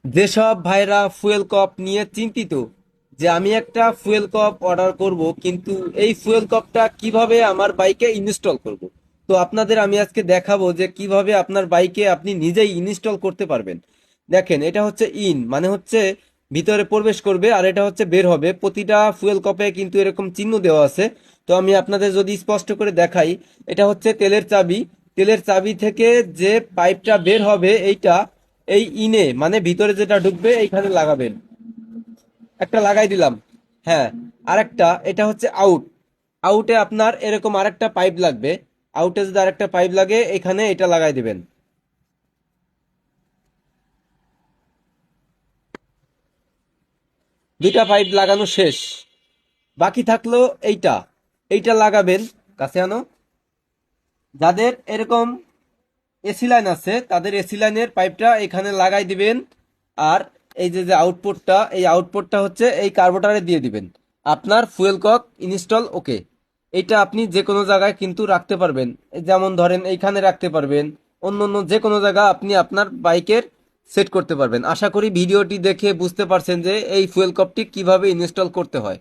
যেসব ভাইরা ফুয়েল কপ নিয়ে চিন্তিত যে আমি একটা ফুয়েল কপ অর্ডার করব, কিন্তু এই ফুয়েল কপটা কিভাবে আমার বাইকে ইনস্টল করব, তো আপনাদের আমি আজকে দেখাবো যে কিভাবে আপনার বাইকে আপনি নিজেই ইনস্টল করতে পারবেন। দেখেন, এটা হচ্ছে ইন মানে হচ্ছে ভিতরে প্রবেশ করবে, আর এটা হচ্ছে বের হবে। প্রতিটা ফুয়েল কপে কিন্তু এরকম চিহ্ন দেওয়া আছে। তো আমি আপনাদের যদি স্পষ্ট করে দেখাই, এটা হচ্ছে তেলের চাবি। তেলের চাবি থেকে যে পাইপটা বের হবে এইটা এই ইনে মানে ভিতরে যেটা ঢুকবে এইখানে লাগাবেন। একটা লাগাই দিলাম। হ্যাঁ, আরেকটা এটা হচ্ছে আউট। আউটে আপনার এরকম আরেকটা পাইপ লাগবে। আউটে যদি আরেকটা পাইপ লাগে এখানে এটা লাগাই দিবেন। দুইটা পাইপ লাগানো শেষ। বাকি থাকলো এইটা। এইটা লাগাবেন। কাছে আনো। যাদের এরকম এসি লাইন আছে তাদের এসি লাইনের পাইপটা এখানে লাগাই দিবেন। আর এই যে যে আউটপুটটা, এই আউটপুটটা হচ্ছে এই কার্বোটারে দিয়ে দিবেন। আপনার ফুয়েল কক ইনস্টল ওকে। এইটা আপনি যে কোনো জায়গায় কিন্তু রাখতে পারবেন। যেমন ধরেন এইখানে রাখতে পারবেন, অন্য অন্য যে কোনো জায়গা আপনি আপনার বাইকের সেট করতে পারবেন। আশা করি ভিডিওটি দেখে বুঝতে পারছেন যে এই ফুয়েল কপটি কিভাবে ইনস্টল করতে হয়।